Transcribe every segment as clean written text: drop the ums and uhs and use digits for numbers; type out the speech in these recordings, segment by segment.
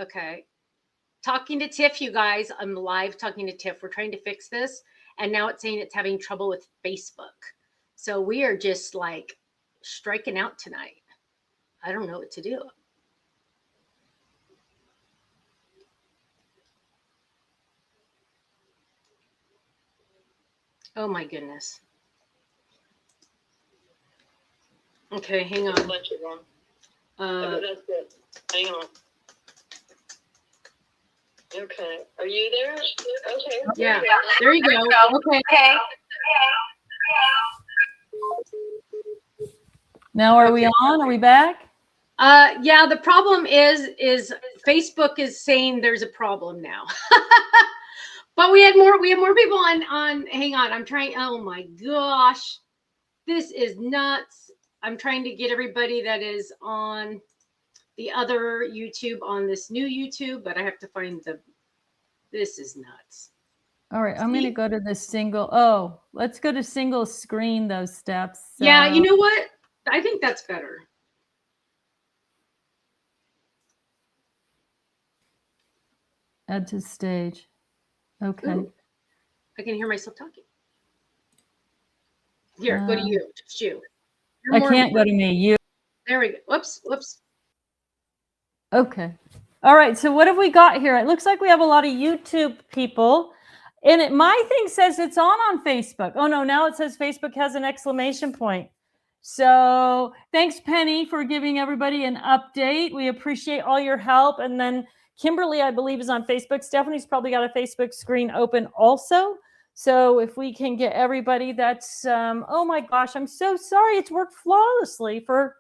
Okay. Talking to Tiff, you guys. I'm live talking to Tiff. We're trying to fix this. And now it's saying it's having trouble with Facebook. So we are just like striking out tonight. I don't know what to do. Oh my goodness. Okay, hang on. That's it. Hang on. Okay. Are you there? Okay. Yeah. There you go. Okay. Now are we on? Are we back? Yeah, the problem is Facebook is saying there's a problem now. But we have more people on hang on. I'm trying. Oh my gosh. This is nuts. I'm trying to get everybody that is on the other YouTube on this new YouTube, but I have to find this is nuts. All right, I'm going to go to the single. Oh, let's go to single screen those steps. So. Yeah, you know what? I think that's better. Add to stage. Okay. Ooh, I can hear myself talking. Here, go to you. Just you. I can't go to me. You. There we go. Whoops. Okay. All right. So what have we got here? It looks like we have a lot of YouTube people. And my thing says it's on Facebook. Oh, no. Now it says Facebook has an exclamation point. So thanks, Penny, for giving everybody an update. We appreciate all your help. And then Kimberly, I believe, is on Facebook. Stephanie's probably got a Facebook screen open also. So if we can get everybody that's, oh my gosh, I'm so sorry. It's worked flawlessly for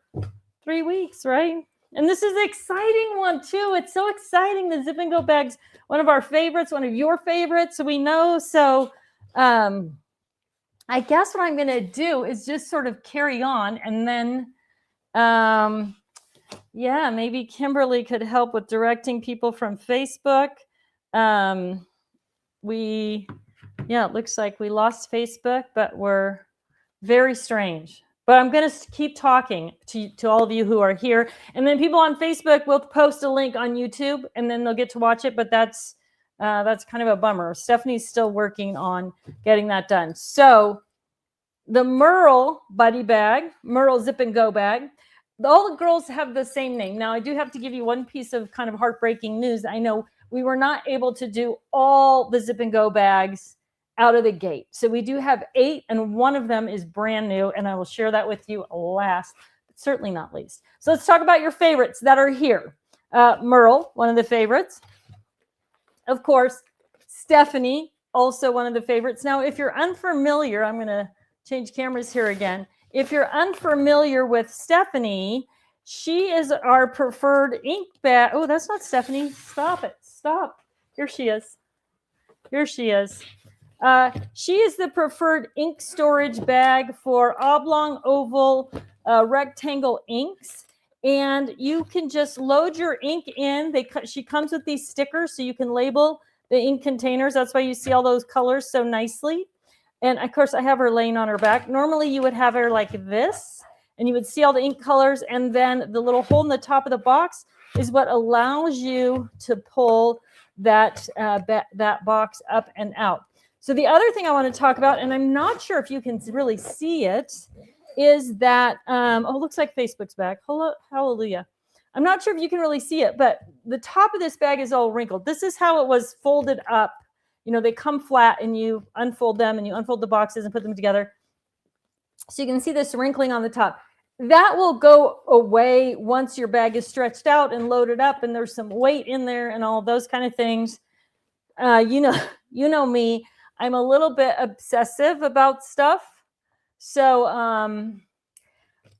3 weeks, right? And this is an exciting one too. It's so exciting. The Zip and Go bag's one of our favorites, one of your favorites. So we know. So I guess what I'm going to do is just sort of carry on. And then, yeah, maybe Kimberly could help with directing people from Facebook. Yeah, it looks like we lost Facebook, but we're very strange. But I'm going to keep talking to all of you who are here. And then people on Facebook will post a link on YouTube, and then they'll get to watch it. But that's kind of a bummer. Stephanie's still working on getting that done. So the Merle Buddy bag, Merle Zip and Go bag, all the girls have the same name. Now, I do have to give you one piece of kind of heartbreaking news. I know we were not able to do all the Zip and Go bags out of the gate. So we do have 8, and one of them is brand new, and I will share that with you last, but certainly not least. So let's talk about your favorites that are here. Merle, one of the favorites. Of course, Stephanie, also one of the favorites. Now, if you're unfamiliar, I'm going to change cameras here again. If you're unfamiliar with Stephanie, she is our preferred ink bag. Oh, that's not Stephanie. Stop it. Stop. Here she is. Here she is. She is the preferred ink storage bag for oblong, oval, rectangle inks. And you can just load your ink in. She comes with these stickers so you can label the ink containers. That's why you see all those colors so nicely. And of course, I have her laying on her back. Normally, you would have her like this, and you would see all the ink colors. And then the little hole in the top of the box is what allows you to pull that box up and out. So the other thing I want to talk about, and I'm not sure if you can really see it, is that, oh, it looks like Facebook's back. Hello, hallelujah. I'm not sure if you can really see it, but the top of this bag is all wrinkled. This is how it was folded up. You know, they come flat, and you unfold them, and you unfold the boxes and put them together. So you can see this wrinkling on the top. That will go away once your bag is stretched out and loaded up, and there's some weight in there and all those kind of things. You know me. I'm a little bit obsessive about stuff. So I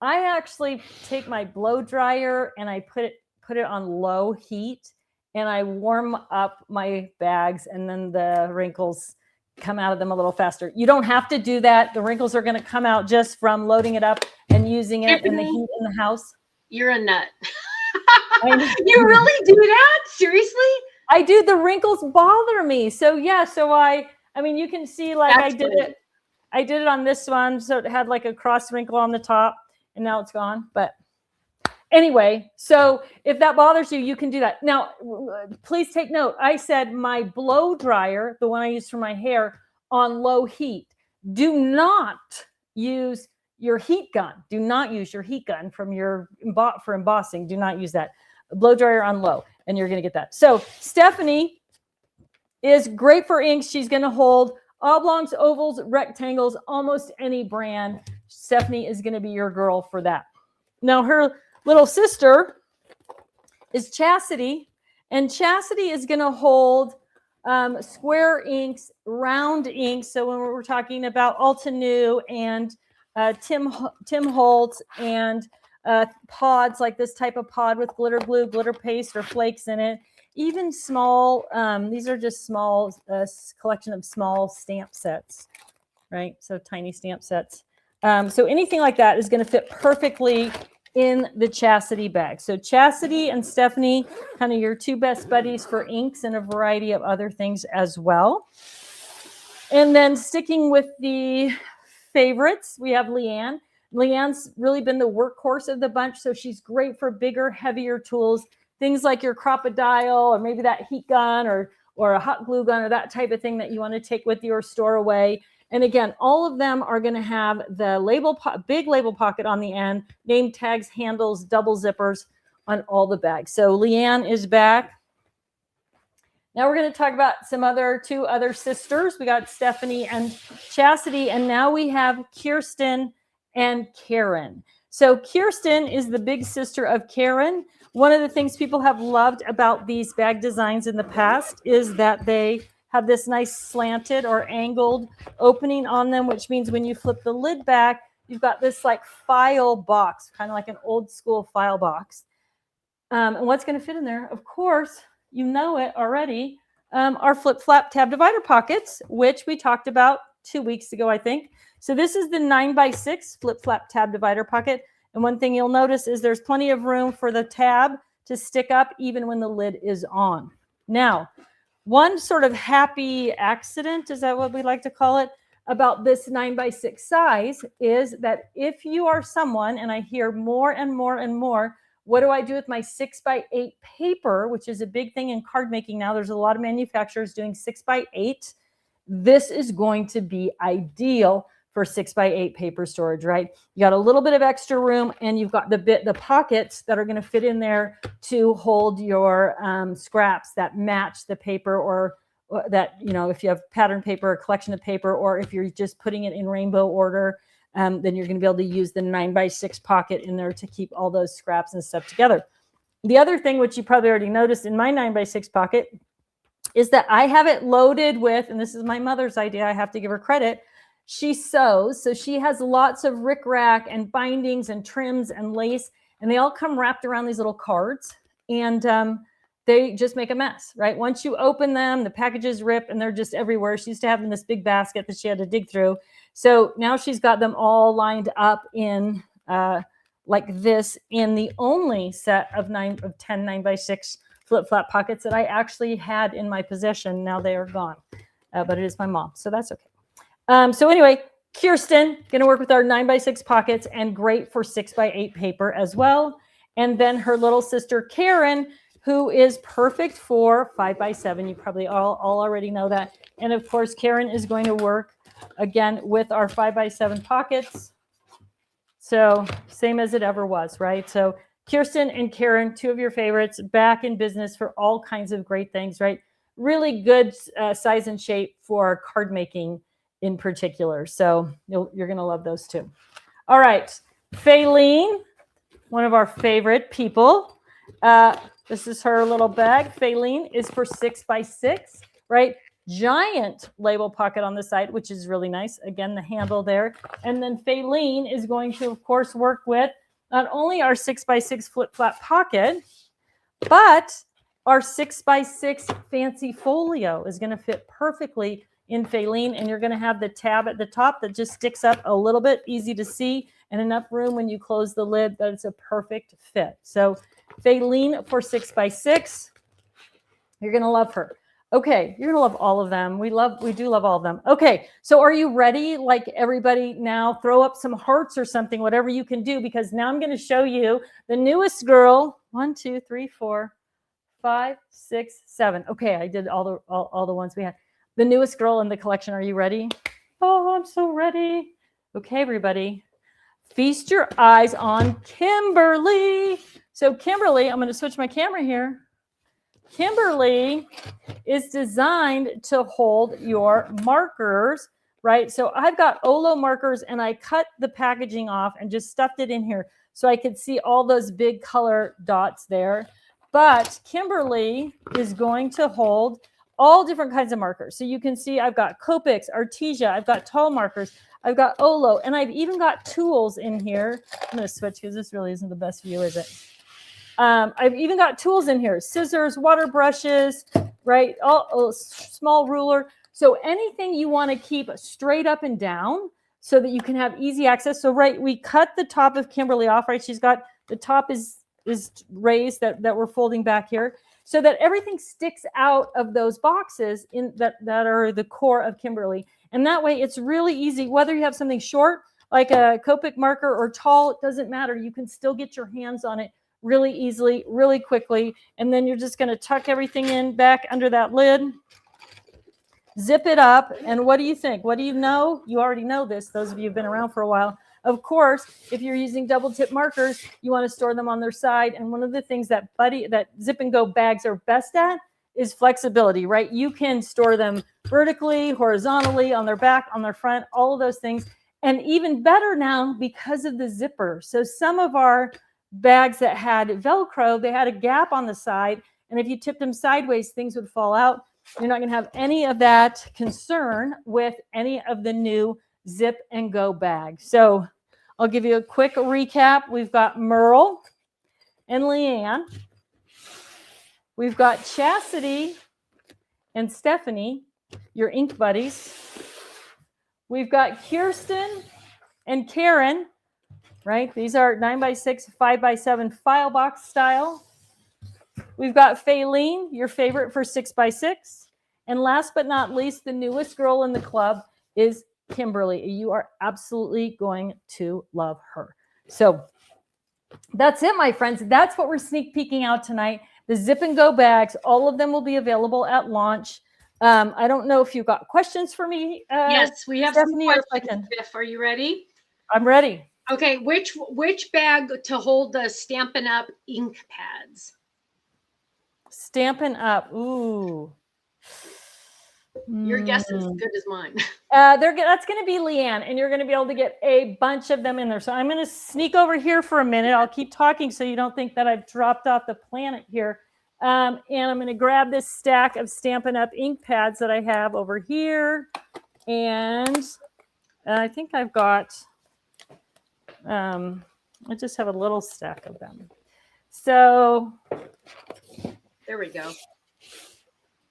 actually take my blow dryer and I put it on low heat, and I warm up my bags, and then the wrinkles come out of them a little faster. You don't have to do that. The wrinkles are going to come out just from loading it up and using it in the heat in the house. You're a nut. You really do that? Seriously? I do. The wrinkles bother me. So yeah, I mean, you can see like I did it on this one. So it had like a cross wrinkle on the top, and now it's gone. But Anyway, so if that bothers you, you can do that. Now, please take note. I said my blow dryer, the one I use for my hair, on low heat. Do not use your heat gun. Do not use your heat gun for embossing. Do not use that. A blow dryer on low, and you're going to get that. So Stephanie is great for inks. She's going to hold oblongs, ovals, rectangles, almost any brand. Stephanie is going to be your girl for that. Now, her little sister is Chastity, and Chastity is going to hold square inks, round inks. So when we're talking about Altenew and Tim Holtz and pods, like this type of pod with glitter glue, glitter paste, or flakes in it, even small, these are just small collection of small stamp sets, right? So tiny stamp sets. So anything like that is going to fit perfectly in the Chastity bag. So Chastity and Stephanie, kind of your two best buddies for inks and a variety of other things as well. And then sticking with the favorites, we have Leanne. Leanne's really been the workhorse of the bunch, so she's great for bigger, heavier tools, things like your crocodile, or maybe that heat gun, or a hot glue gun, or that type of thing that you want to take with you or store away. And again, all of them are going to have the big label pocket on the end, name tags, handles, double zippers on all the bags. So Leanne is back. Now we're going to talk about two other sisters. We got Stephanie and Chastity, and now we have Kirsten and Karen. So Kirsten is the big sister of Karen. One of the things people have loved about these bag designs in the past is that they have this nice slanted or angled opening on them, which means when you flip the lid back, you've got this like file box, kind of like an old school file box. And what's going to fit in there? Of course, you know it already, our flip-flap tab divider pockets, which we talked about 2 weeks ago, I think. So this is the 9x6 flip-flap tab divider pocket. And one thing you'll notice is there's plenty of room for the tab to stick up even when the lid is on. Now, one sort of happy accident, is that what we like to call it, about this 9x6 size is that if you are someone, and I hear more and more and more, what do I do with my 6x8 paper, which is a big thing in card making now. There's a lot of manufacturers doing 6x8. This is going to be ideal for 6x8 paper storage, right? You got a little bit of extra room, and you've got the pockets that are going to fit in there to hold your scraps that match the paper, or that, you know, if you have pattern paper, a collection of paper, or if you're just putting it in rainbow order, then you're going to be able to use the 9x6 pocket in there to keep all those scraps and stuff together. The other thing, which you probably already noticed in my 9x6 pocket, is that I have it loaded with, and this is my mother's idea, I have to give her credit, she sews, so she has lots of rickrack and bindings and trims and lace, and they all come wrapped around these little cards, and they just make a mess, right? Once you open them, the packages rip, and they're just everywhere. She used to have in this big basket that she had to dig through. So now she's got them all lined up in like this, in the only set of 10 9x6 flip-flap pockets that I actually had in my possession. Now they are gone, but it is my mom, so that's okay. So anyway, Kirsten, going to work with our 9x6 pockets, and great for 6x8 paper as well. And then her little sister, Karen, who is perfect for 5x7. You probably all already know that. And of course, Karen is going to work again with our 5x7 pockets. So same as it ever was, right? So Kirsten and Karen, two of your favorites, back in business for all kinds of great things, right? Really good size and shape for card making in particular. So you're going to love those too. All right. Faylene, one of our favorite people. This is her little bag. Faylene is for 6x6, right? Giant label pocket on the side, which is really nice. Again, the handle there. And then Faylene is going to, of course, work with not only our 6x6 flip-flap pocket, but our 6x6 fancy folio is going to fit perfectly in Faylene. And you're going to have the tab at the top that just sticks up a little bit, easy to see, and enough room when you close the lid that it's a perfect fit. So Faylene for 6x6, you're going to love her. Okay, you're gonna love all of them. We do love all of them. Okay, so are you ready? Like everybody now, throw up some hearts or something, whatever you can do, because now I'm gonna show you the newest girl. 1, 2, 3, 4, 5, 6, 7. Okay, I did all the ones we had. The newest girl in the collection. Are you ready? Oh, I'm so ready. Okay, everybody, feast your eyes on Kimberly. So Kimberly, I'm gonna switch my camera here. Kimberly is designed to hold your markers, right? So I've got Olo markers and I cut the packaging off and just stuffed it in here so I could see all those big color dots there. But Kimberly is going to hold all different kinds of markers. So you can see I've got Copics, Artesia, I've got tall markers, I've got Olo, and I've even got tools in here. I'm going to switch because this really isn't the best view, is it? I've even got tools in here, scissors, water brushes, right? All small ruler. So anything you want to keep straight up and down so that you can have easy access. So, right, we cut the top of Kimberly off, right? She's got the top is raised that we're folding back here so that everything sticks out of those boxes in that are the core of Kimberly. And that way it's really easy, whether you have something short like a Copic marker or tall, it doesn't matter. You can still get your hands on it really easily, really quickly. And then you're just going to tuck everything in back under that lid, zip it up. And what do you think? What do you know? You already know this, those of you who've been around for a while. Of course, if you're using double tip markers, you want to store them on their side. And one of the things that zip and go bags are best at is flexibility, right? You can store them vertically, horizontally, on their back, on their front, all of those things. And even better now because of the zipper. So some of our bags that had Velcro, they had a gap on the side. And if you tipped them sideways, things would fall out. You're not going to have any of that concern with any of the new zip and go bags. So I'll give you a quick recap. We've got Merle and Leanne. We've got Chastity and Stephanie, your ink buddies. We've got Kirsten and Karen, right? These are 9x6, 5x7 file box style. We've got Faylene, your favorite for 6x6. And last but not least, the newest girl in the club is Kimberly. You are absolutely going to love her. So that's it, my friends. That's what we're sneak peeking out tonight. The zip and go bags, all of them will be available at launch. I don't know if you've got questions for me. Yes, we have Stephanie, some questions. Biff, are you ready? I'm ready. Okay, which bag to hold the Stampin' Up! Ink pads? Stampin' Up! Ooh. Your guess is as good as mine. That's going to be Leanne, and you're going to be able to get a bunch of them in there. So I'm going to sneak over here for a minute. I'll keep talking so you don't think that I've dropped off the planet here. And I'm going to grab this stack of Stampin' Up! Ink pads that I have over here. And I think I've got, I just have a little stack of them. So there we go.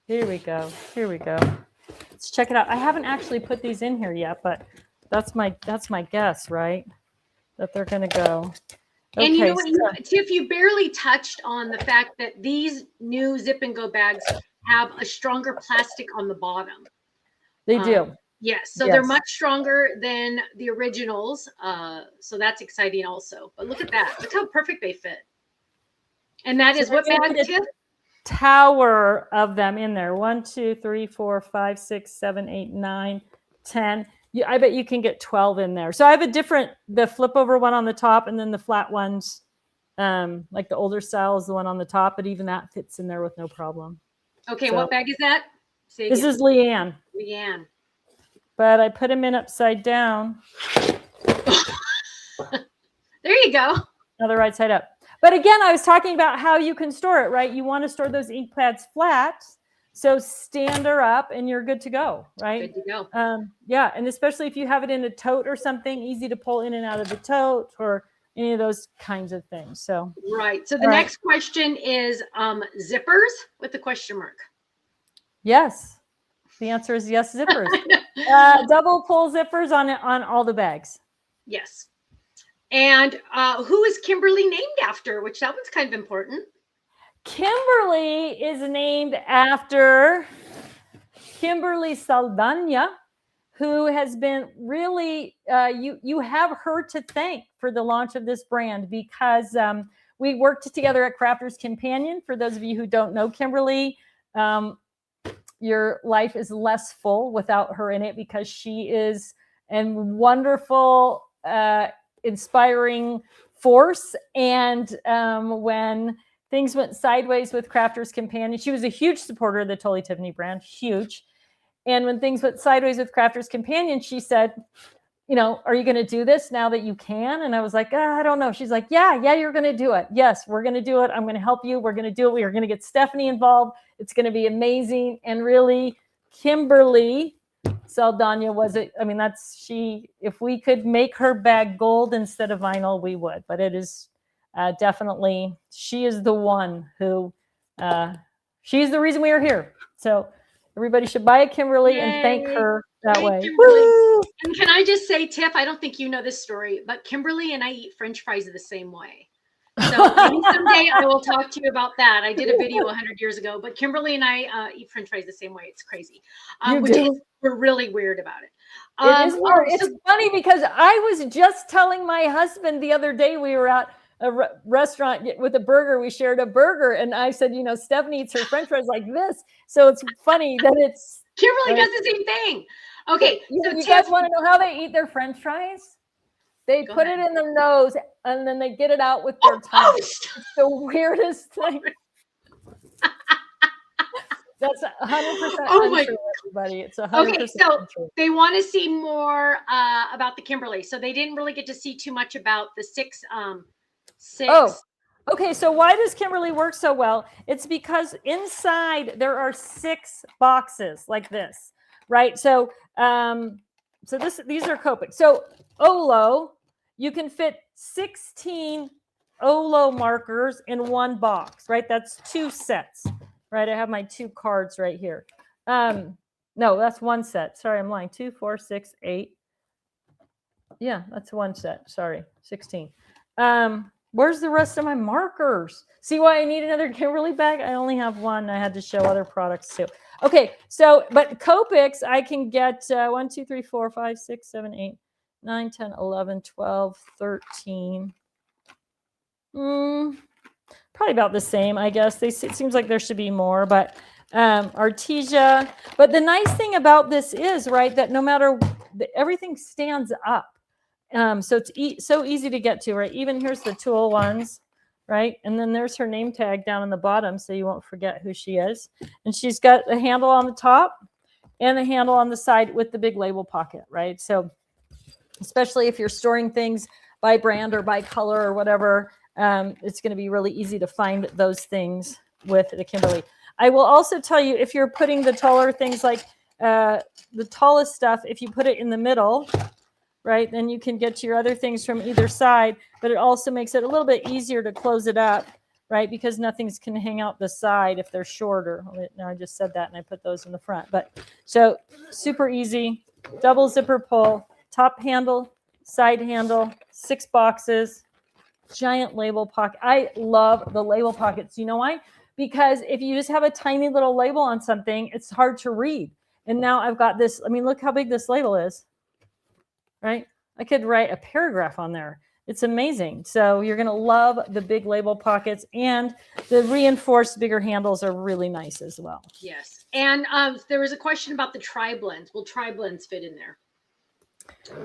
Here we go. Here we go. Let's check it out. I haven't actually put these in here yet, but that's my guess, right? That they're going to go. Okay, and you know what, Tiff, you barely touched on the fact that these new zip and go bags have a stronger plastic on the bottom. They do. Yes, so they're much stronger than the originals. So that's exciting also. But look at that. Look how perfect they fit. And that is what bag, Tiff? Tower of them in there. 1, 2, 3, 4, 5, 6, 7, 8, 9, 10. I bet you can get 12 in there. So I have the flip over one on the top, and then the flat ones, like the older style is the one on the top, but even that fits in there with no problem. Okay, so, what bag is that? This is Leanne. Leanne. But I put them in upside down. There you go. Now the right side up. But again, I was talking about how you can store it, right? You want to store those ink pads flat. So stand her up and you're good to go, right? Good to go. Yeah, and especially if you have it in a tote or something, easy to pull in and out of the tote or any of those kinds of things. So right. So the next question is zippers with the question mark. Yes. The answer is yes, zippers. Double pull zippers on all the bags. Yes. And who is Kimberly named after? Which that one's kind of important. Kimberly is named after Kimberly Saldana, who has been really, you have her to thank for the launch of this brand, because we worked together at Crafters Companion. For those of you who don't know Kimberly, your life is less full without her in it, because she is a wonderful, inspiring force. And when things went sideways with Crafters Companion, she was a huge supporter of the Totally Tiffany brand, huge. And when things went sideways with Crafters Companion, she said, you know, are you going to do this now that you can? And I was like, I don't know. She's like, yeah, you're going to do it. Yes, we're going to do it. I'm going to help you. We're going to do it. We are going to get Stephanie involved. It's going to be amazing. And really, Kimberly Saldana was it. I mean, if we could make her bag gold instead of vinyl, we would. But it is definitely, she is the one who, she's the reason we are here. So everybody should buy a Kimberly and thank her that way. And can I just say, Tiff, I don't think you know this story, but Kimberly and I eat French fries the same way. So maybe someday I will talk to you about that. I did a video 100 years ago, but Kimberly and I eat French fries the same way. It's crazy. We're really weird about it. It is weird. It's funny because I was just telling my husband the other day, we were at a restaurant with a burger. We shared a burger, and I said, you know, Stephanie eats her French fries like this. So it's funny that it's Kimberly does the same thing. Okay, so you guys want to know how they eat their French fries? They put it in their nose and then they get it out with their tongue. It's the weirdest thing. That's 100% untrue, everybody. It's 100% okay. So untrue. They want to see more about the Kimberly. So they didn't really get to see too much about the six. Oh, okay. So why does Kimberly work so well? It's because inside there are 6 boxes like this, right? So, these are Copic. So Olo, you can fit 16 Olo markers in one box, right? That's 2 sets, right? I have my 2 cards right here. No, that's 1 set. Sorry, I'm lying. 2, 4, 6, 8. Yeah, that's 1 set. Sorry, 16. Where's the rest of my markers? See why I need another Kimberly bag? I only have 1. I had to show other products too. Okay, so, but Copics, I can get 1, 2, 3, 4, 5, 6, 7, 8, 9, 10, 11, 12, 13. Probably about the same, I guess. It seems like there should be more, but Artesia. But the nice thing about this is, right, that no matter, everything stands up. So it's so easy to get to, right? Even here's the tool ones, right? And then there's her name tag down on the bottom, so you won't forget who she is. And she's got a handle on the top and a handle on the side with the big label pocket, right? So especially if you're storing things by brand or by color or whatever, it's going to be really easy to find those things with the Kimberly. I will also tell you, if you're putting the taller things like the tallest stuff, if you put it in the middle, right, then you can get to your other things from either side, but it also makes it a little bit easier to close it up, right, because nothing's can hang out the side if they're shorter. Now I just said that and I put those in the front, but so super easy, double zipper pull, top handle, side handle, 6 boxes, giant label pocket. I love the label pockets. You know why? Because if you just have a tiny little label on something, it's hard to read. And now I've got this, I mean, look how big this label is. Right? I could write a paragraph on there. It's amazing. So you're going to love the big label pockets, and the reinforced bigger handles are really nice as well. Yes. And there was a question about the tri-blends. Will tri-blends fit in there?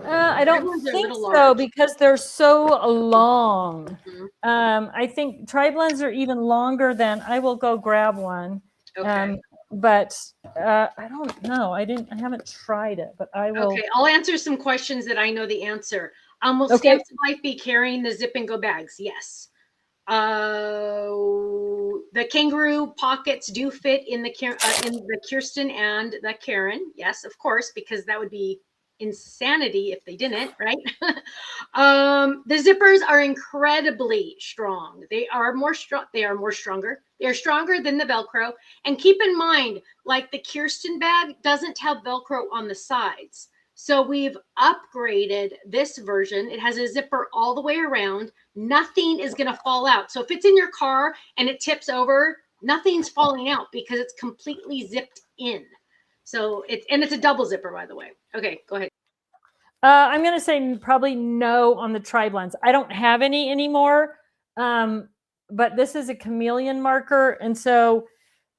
I don't think so, because they're so long. Mm-hmm. I think tri-blends are even longer than, I will go grab one. Okay. But I don't know. I haven't tried it, but I will. Okay, I'll answer some questions that I know the answer. Will Stamps of Life be carrying the zip and go bags? Yes. The kangaroo pockets do fit in the Kirsten and the Karen. Yes, of course, because that would be insanity if they didn't, right? The zippers are incredibly strong. They are stronger. They are stronger than the Velcro. And keep in mind, like the Kirsten bag doesn't have Velcro on the sides. So we've upgraded this version. It has a zipper all the way around. Nothing is going to fall out. So if it's in your car and it tips over, nothing's falling out because it's completely zipped in. So it's a double zipper, by the way. Okay, go ahead. I'm going to say probably no on the tri blends. I don't have any anymore. But this is a chameleon marker. And so,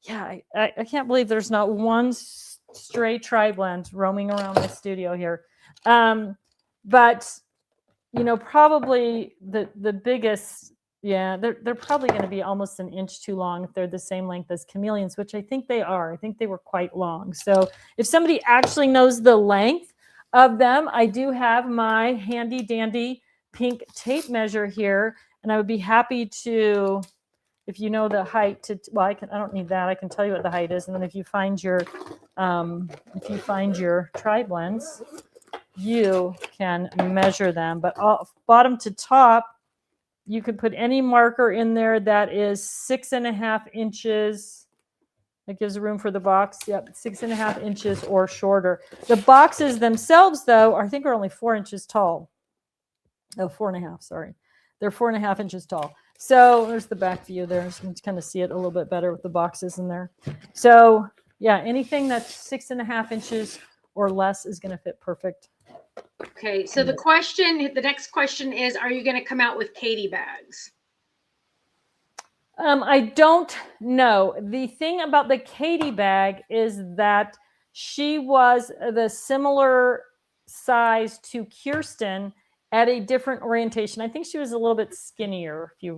yeah, I can't believe there's not one stray tri blend roaming around my studio here. But, you know, probably the biggest, yeah, they're probably going to be almost an inch too long if they're the same length as chameleons, which I think they are. I think they were quite long. So if somebody actually knows the length of them, I do have my handy dandy pink tape measure here, and I would be happy to, if you know the height, to, well, I don't need that. I can tell you what the height is, and then if you find your tri blends, you can measure them. But bottom to top, you could put any marker in there that is 6.5 inches. It gives room for the box. Yep, 6.5 inches or shorter. The boxes themselves, though, I think are only 4 inches tall. Oh, 4.5, sorry. They're 4.5 inches tall. So there's the back view there. So you can kind of see it a little bit better with the boxes in there. So yeah, anything that's 6.5 inches or less is going to fit perfect. Okay, so the next question is, are you going to come out with Katie bags? I don't know. The thing about the Katie bag is that she was the similar size to Kirsten at a different orientation. I think she was a little bit skinnier. If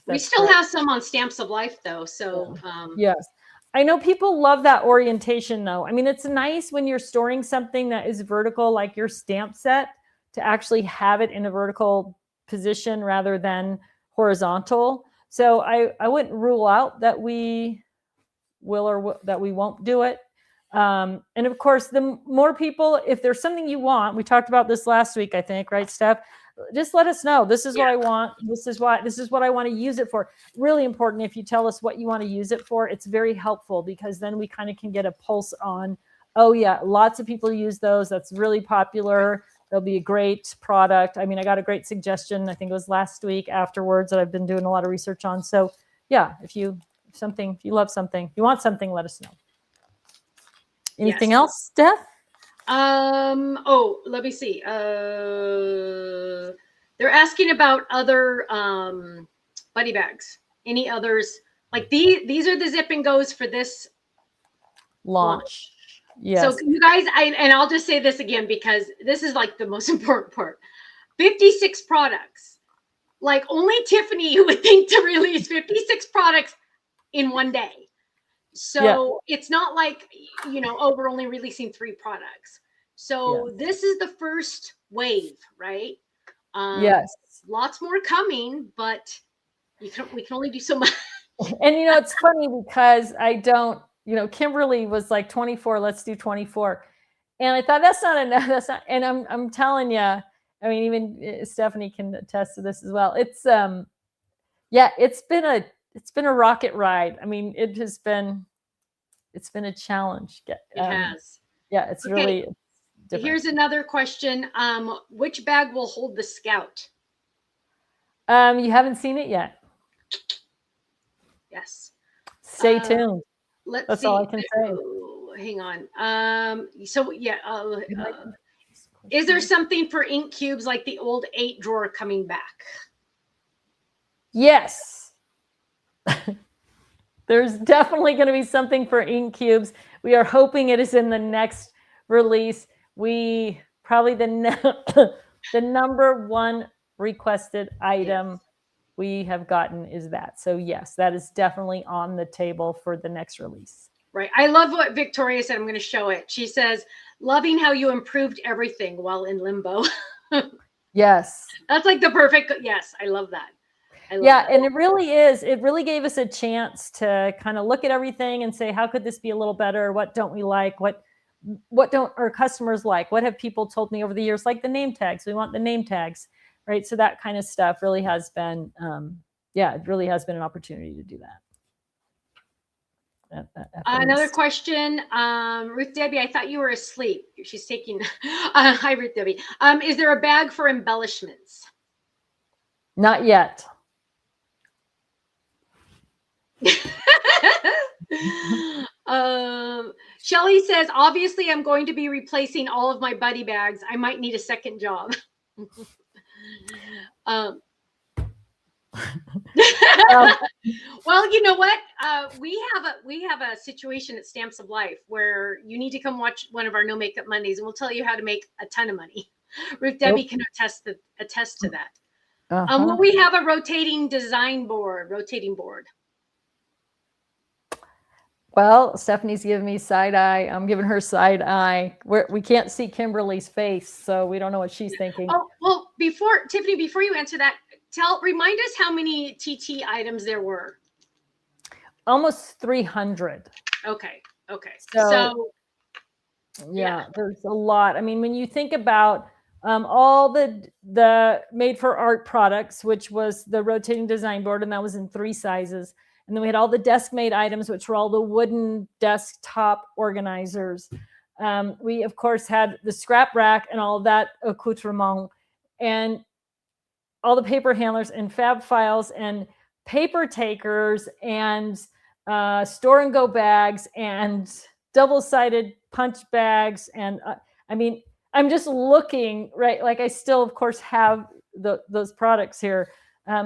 we still correct. have some on Stamps of Life, though. So yes. I know people love that orientation, though. I mean, it's nice when you're storing something that is vertical, like your stamp set, to actually have it in a vertical position rather than horizontal. So I wouldn't rule out that we will or that we won't do it. And of course, the more people, if there's something you want, we talked about this last week, I think, right, Steph? Just let us know. This is what I want. This is what I want to use it for. Really important. If you tell us what you want to use it for, it's very helpful, because then we kind of can get a pulse on, oh yeah, lots of people use those. That's really popular. They'll be a great product. I mean, I got a great suggestion. I think it was last week afterwards that I've been doing a lot of research on. So yeah, if you love something, if you want something, let us know. Anything else, Steph? Oh, let me see. They're asking about other buddy bags. Any others? Like these are the zip and goes for this launch. Yes. So you guys, and I'll just say this again, because this is like the most important part. 56 products. Like only Tiffany would think to release 56 products in one day. So it's not like, oh, we're only releasing 3 products. So this is the first wave, right? Yes. Lots more coming, but we can only do so much. And it's funny because I don't, Kimberly was like 24, let's do 24. And I thought that's not enough. That's not, and I'm telling you, I mean, even Stephanie can attest to this as well. It's it's been a rocket ride. I mean, it's been a challenge. It has. Yeah, it's really different. Here's another question. Which bag will hold the Scout? You haven't seen it yet. Yes. Stay tuned. That's all I can say. Oh, hang on. So yeah. Is there something for ink cubes like the old 8 drawer coming back? Yes. There's definitely going to be something for ink cubes. We are hoping it is in the next release. We probably the number one requested item we have gotten is that. So yes, that is definitely on the table for the next release. Right. I love what Victoria said. I'm going to show it. She says, loving how you improved everything while in limbo. Yes. That's like the perfect. Yes. I love that. That. And it really is. It really gave us a chance to kind of look at everything and say, how could this be a little better? What don't we like? What don't our customers like? What have people told me over the years? Like the name tags. We want the name tags, right? So that kind of stuff really has been, it really has been an opportunity to do that. Another question, Ruth Debbie, I thought you were asleep. She's taking, hi, Ruth Debbie. Is there a bag for embellishments? Not yet. Shelly says, obviously, I'm going to be replacing all of my buddy bags. I might need a second job. Well, you know what? We have a situation at Stamps of Life where you need to come watch one of our No Makeup Mondays, and we'll tell you how to make a ton of money. Ruth Debbie can attest to that. Well, we have a rotating board. Well, Stephanie's giving me side eye. I'm giving her side eye. We can't see Kimberly's face, so we don't know what she's thinking. Oh, well, Tiffany, before you answer that, remind us how many TT items there were. Almost 300. Okay. So yeah, there's a lot. I mean, when you think about all the made for art products, which was the rotating design board, and that was in 3 sizes. And then we had all the desk made items, which were all the wooden desktop organizers. We, of course, had the scrap rack and all of that accoutrement, and all the paper handlers and fab files and paper takers and store and go bags and double-sided punch bags. And I mean, I'm just looking, right? Like I still, of course, have those products here.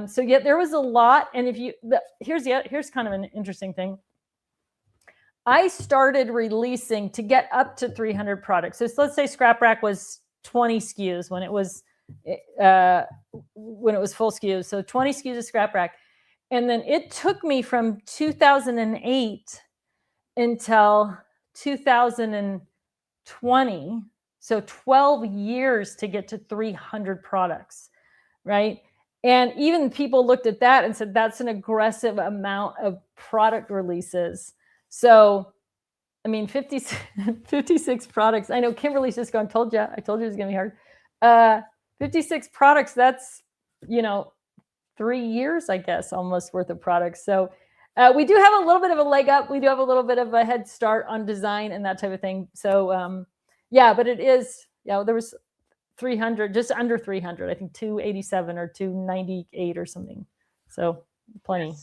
So yeah, there was a lot. And here's kind of an interesting thing. I started releasing to get up to 300 products. So let's say Scrap Rack was 20 SKUs when it was full SKUs. So 20 SKUs of Scrap Rack. And then it took me from 2008 until 2020. So 12 years to get to 300 products, right? And even people looked at that and said, that's an aggressive amount of product releases. So, I mean, 56 products. I know Kimberly's just gone, I told you it was going to be hard. 56 products, that's, 3 years, I guess, almost worth of products. So we do have a little bit of a leg up. We do have a little bit of a head start on design and that type of thing. So, yeah, but it is, there was 300, just under 300, I think 287 or 298 or something. So plenty.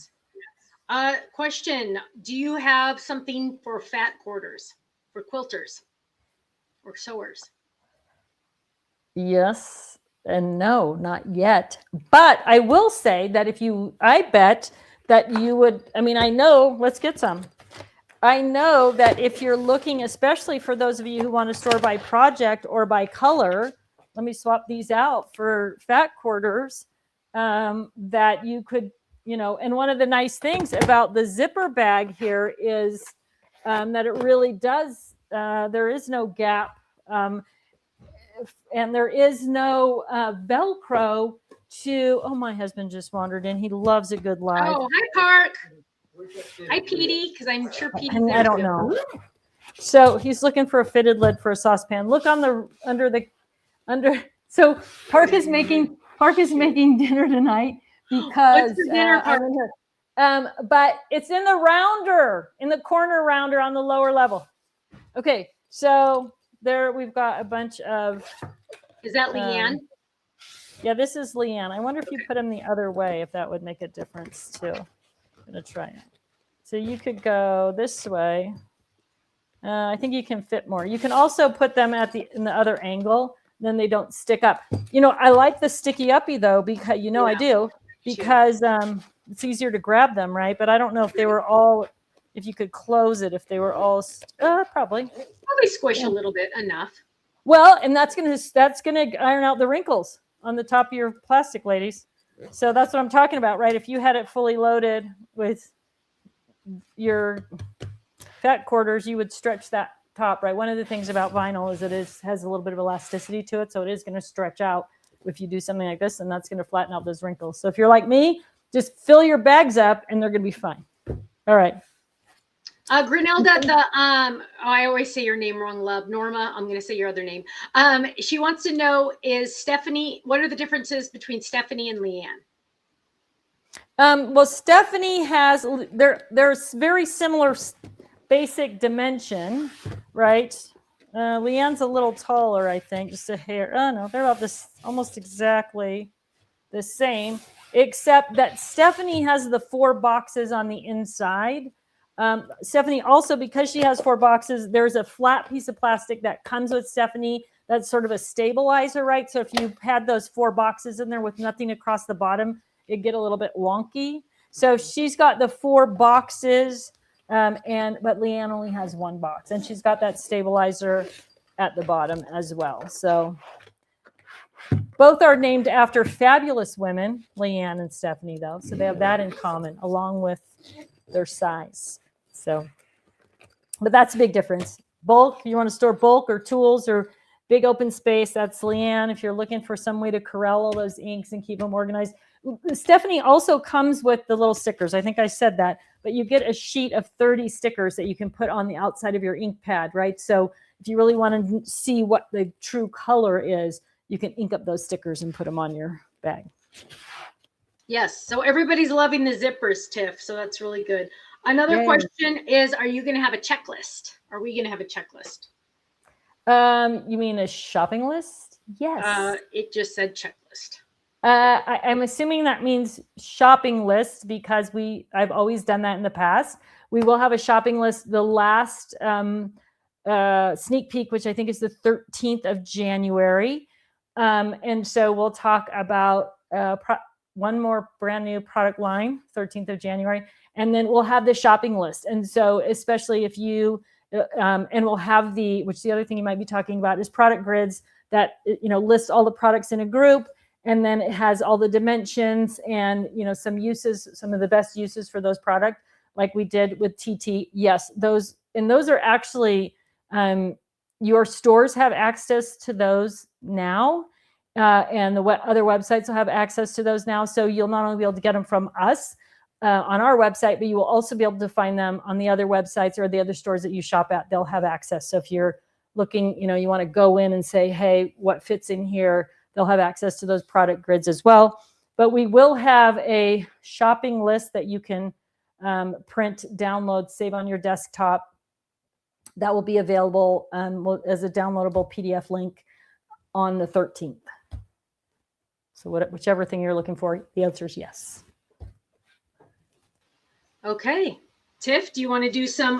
Yes. Question, do you have something for fat quarters, for quilters or sewers? Yes and no, not yet. But I will say that I bet that you would, I know, let's get some. I know that if you're looking, especially for those of you who want to store by project or by color, let me swap these out for fat quarters, that you could, and one of the nice things about the zipper bag here is that it really does, there is no gap, and there is no Velcro to, my husband just wandered in. He loves a good live. Oh, hi, Park. Hi, Petey, because I'm sure Petey. I don't know. So he's looking for a fitted lid for a saucepan. Look on so Park is making dinner tonight because what's the dinner, Park? But it's in the corner rounder on the lower level. Okay, so there we've got a bunch of. Is that Leanne? Yeah, this is Leanne. I wonder if you put them the other way, if that would make a difference too. I'm gonna try it. So you could go this way. I think you can fit more. You can also put them in the other angle. Then they don't stick up. I like the sticky uppy though, because I do, because it's easier to grab them, right? But I don't know if they were all, if you could close it, if they were all, probably Squish a little bit enough. Well, and that's gonna iron out the wrinkles on the top of your plastic, ladies. So that's what I'm talking about, right? If you had it fully loaded with your fat quarters, you would stretch that top, right? One of the things about vinyl is it has a little bit of elasticity to it, so it is going to stretch out. If you do something like this, and that's going to flatten out those wrinkles. So if you're like me, just fill your bags up, and they're going to be fine. All right. Grinelda, I always say your name wrong, love. Norma, I'm going to say your other name. She wants to know, what are the differences between Stephanie and Leanne? Well, Stephanie there's very similar basic dimension, right? Leanne's a little taller, I think, just a hair. Oh no, they're about this, almost exactly the same, except that Stephanie has the 4 boxes on the inside. Stephanie also, because she has 4 boxes, there's a flat piece of plastic that comes with Stephanie. That's sort of a stabilizer, right? So if you had those 4 boxes in there with nothing across the bottom, it'd get a little bit wonky. So she's got the 4 boxes, but Leanne only has 1 box, and she's got that stabilizer at the bottom as well. So both are named after fabulous women, Leanne and Stephanie, though. So they have that in common, along with their size. So, but that's a big difference. Bulk, you want to store bulk or tools or big open space, that's Leanne. If you're looking for some way to corral all those inks and keep them organized. Stephanie also comes with the little stickers. I think I said that, but you get a sheet of 30 stickers that you can put on the outside of your ink pad, right? So if you really want to see what the true color is, you can ink up those stickers and put them on your bag. Yes. So everybody's loving the zippers, Tiff. So that's really good. Another question is, are you going to have a checklist? Are we going to have a checklist? You mean a shopping list? Yes. It just said checklist. I'm assuming that means shopping list because I've always done that in the past. We will have a shopping list. The last sneak peek, which I think is the 13th of January. And so we'll talk about one more brand new product line, 13th of January. And then we'll have the shopping list. And so especially if you, and we'll have which the other thing you might be talking about is product grids that, lists all the products in a group. And then it has all the dimensions and, some uses, some of the best uses for those products, like we did with TT. Yes, those are actually, your stores have access to those now. And the other websites will have access to those now. So you'll not only be able to get them from us on our website, but you will also be able to find them on the other websites or the other stores that you shop at. They'll have access. So if you're looking, you want to go in and say, hey, what fits in here? They'll have access to those product grids as well. But we will have a shopping list that you can print, download, save on your desktop. That will be available as a downloadable PDF link on the 13th. So whichever thing you're looking for, the answer is yes. Okay. Tiff, do you want to do some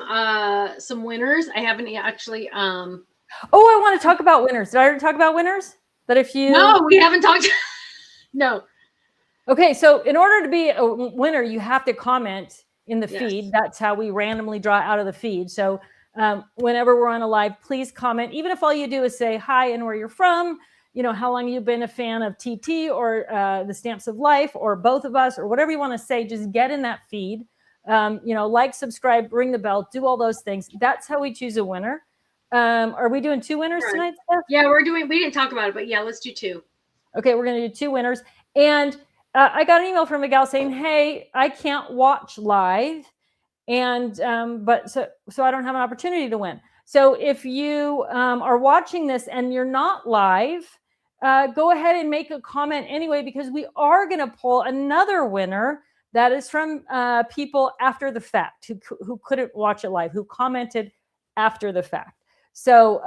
winners? I haven't actually. Oh, I want to talk about winners. Did I already talk about winners? That if you. No, we haven't talked. No. Okay. So in order to be a winner, you have to comment in the feed. That's how we randomly draw out of the feed. So whenever we're on a live, please comment. Even if all you do is say hi and where you're from, how long you've been a fan of TT or the Stamps of Life or both of us or whatever you want to say, just get in that feed. Like, subscribe, ring the bell, do all those things. That's how we choose a winner. Are we doing 2 winners tonight, Steph? Yeah, we didn't talk about it, but yeah, let's do 2. Okay, we're going to do 2 winners. And I got an email from a gal saying, hey, I can't watch live. And, but so I don't have an opportunity to win. So if you are watching this and you're not live, go ahead and make a comment anyway, because we are going to pull another winner that is from people after the fact who couldn't watch it live, who commented after the fact. So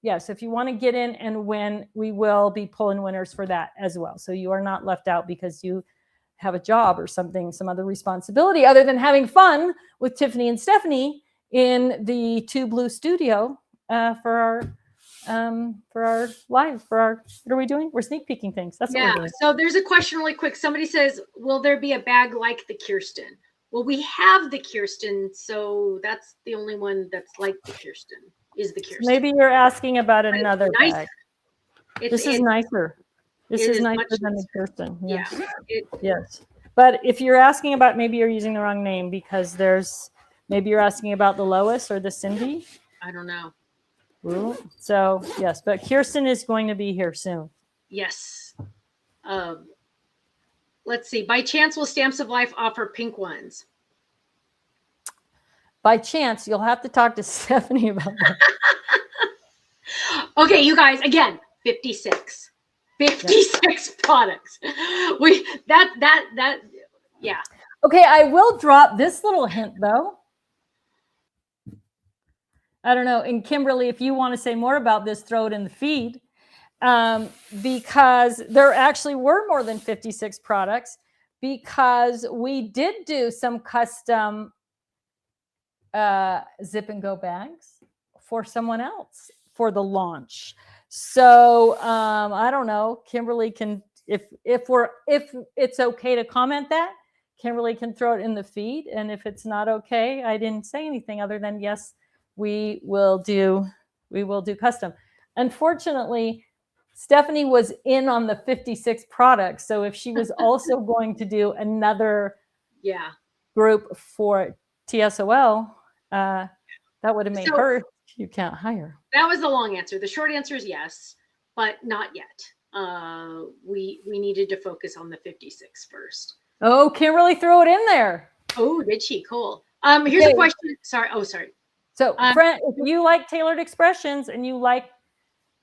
so if you want to get in and win, we will be pulling winners for that as well. So you are not left out because you have a job or something, some other responsibility other than having fun with Tiffany and Stephanie in the 2 Blue studio for our live, what are we doing? We're sneak peeking things. That's what we're doing. So there's a question really quick. Somebody says, will there be a bag like the Kirsten? Well, we have the Kirsten, so that's the only one that's like the Kirsten, is the Kirsten. Maybe you're asking about another bag. This is nicer. This is nicer than the Kirsten. Yes. Yeah. Yes. But if you're asking about, maybe you're using the wrong name because maybe you're asking about the Lois or the Cindy. I don't know. Ooh. So yes, but Kirsten is going to be here soon. Yes. Let's see. By chance, will Stamps of Life offer pink ones? By chance, you'll have to talk to Stephanie about that. Okay, you guys, again, 56 products. Yeah. Okay, I will drop this little hint though. I don't know. And Kimberly, if you want to say more about this, throw it in the feed. Because there actually were more than 56 products, because we did do some custom zip and go bags for someone else for the launch. So I don't know. Kimberly can, if it's okay to comment that, Kimberly can throw it in the feed. And if it's not okay, I didn't say anything other than yes, we will do custom. Unfortunately, Stephanie was in on the 56 products. So if she was also going to do another group for TSOL, that would have made her, you can't hire. That was the long answer. The short answer is yes, but not yet. We needed to focus on the 56 first. Oh, Kimberly threw it in there. Oh, did she? Cool. Here's a question. Sorry. Oh, sorry. So, friend, if you like tailored expressions and you like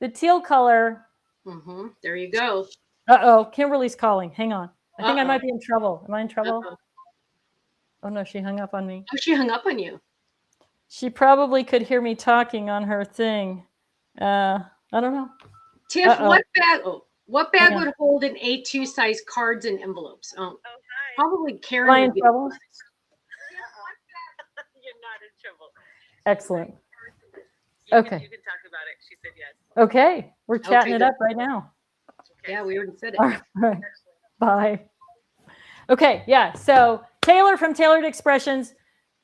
the teal color, there you go. Kimberly's calling. Hang on. I think I might be in trouble. Am I in trouble? Oh no, she hung up on me. Oh, she hung up on you. She probably could hear me talking on her thing. I don't know. Tiff, what bag would hold an A2 size cards and envelopes? Oh, probably Karen. Am I in trouble? You're not in trouble. Excellent. You Okay. You can talk about it. She said yes. Okay. We're chatting it up right now. Okay. Yeah, we already said it. All right. Bye. Okay. Yeah. So Taylor from Tailored Expressions,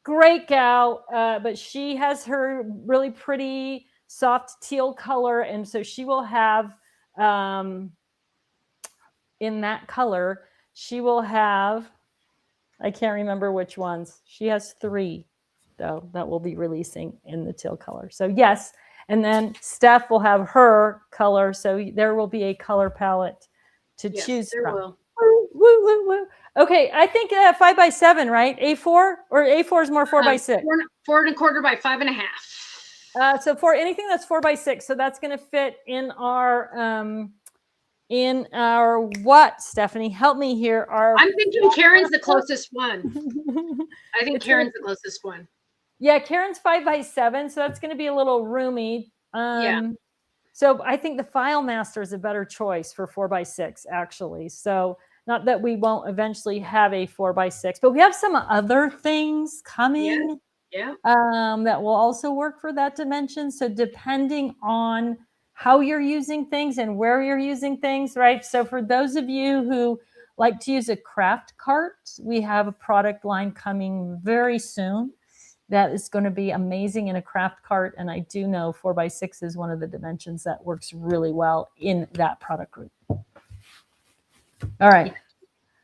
great gal, but she has her really pretty soft teal color. And so she will have, in that color, she will have, I can't remember which ones. She has 3, though, that will be releasing in the teal color. So yes. And then Steph will have her color. So there will be a color palette to choose from. Will. Woo, woo, woo, woo. Okay, I think 5x7, right? A4 or A4 is more 4x6. 4 1/4 by 5.5. So for anything that's 4x6, so that's going to fit in our what? Stephanie, help me here. I'm thinking Karen's the closest one. I think Karen's the closest one. Yeah, Karen's 5x7, so that's going to be a little roomy. So I think the File Master is a better choice for 4x6, actually. So not that we won't eventually have a 4x6, but we have some other things coming that will also work for that dimension. So depending on how you're using things and where you're using things, right? So for those of you who like to use a craft cart, we have a product line coming very soon that is going to be amazing in a craft cart. And I do know 4x6 is one of the dimensions that works really well in that product group. All right.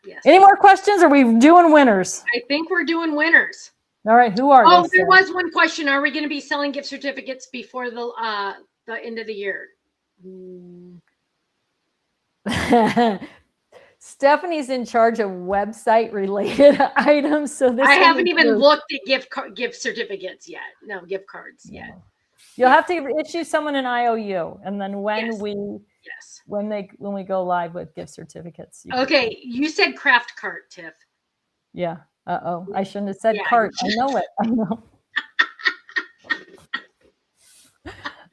Yes. Any more questions? Are we doing winners? I think we're doing winners. All right. Who are they? There was one question. Are we going to be selling gift certificates before the end of the year? Stephanie's in charge of website related items. So this I haven't even looked at gift certificates yet. No, gift cards yet. You'll have to issue someone an IOU. And then when when we go live with gift certificates. Okay. You said craft cart, Tiff. Yeah. I shouldn't have said cart. I know it. I know.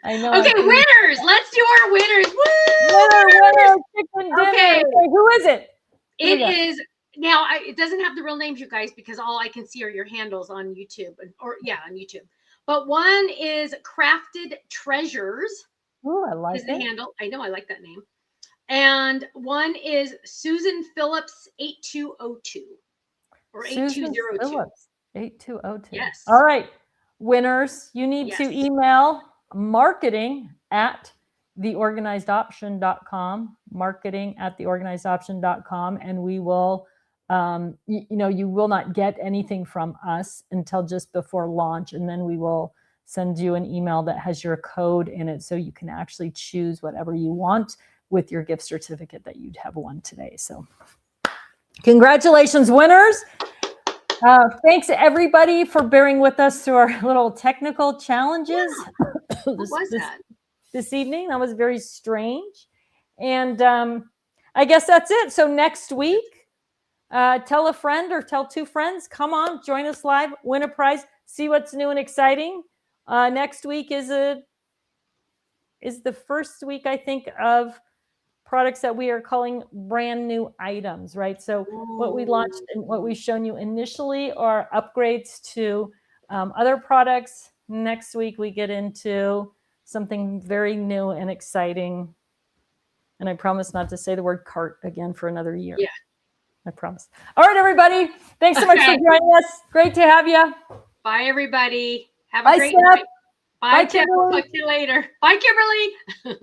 I know. Okay, winners. Let's do our winners. Winner, chicken dinner. Okay, who is it? It is now. It doesn't have the real names, you guys, because all I can see are your handles on YouTube, on YouTube. But one is Crafted Treasures. Oh, I like the handle. I know, I like that name. And one is Susan Phillips 8202 or 8202. 8202. Yes. All right, winners. You need to email marketing@theorganizedoption.com, marketing@theorganizedoption.com, and we will, you will not get anything from us until just before launch, and then we will send you an email that has your code in it so you can actually choose whatever you want with your gift certificate that you'd have won today. So congratulations, winners. Thanks everybody for bearing with us through our little technical challenges. This evening. That was very strange. And I guess that's it. So next week, tell a friend or tell 2 friends, come on, join us live, win a prize, see what's new and exciting. Next week is the first week, I think, of products that we are calling brand new items, right? So what we launched and what we've shown you initially are upgrades to Other products, next week we get into something very new and exciting. And I promise not to say the word cart again for another year. Yeah. I promise. All right, everybody. Thanks so much for joining us. Great to have you. Bye, everybody. Have a Bye, great Steph. night. Bye, Bye, Tiff. We'll Kimberly. talk to you later. Bye, Kimberly.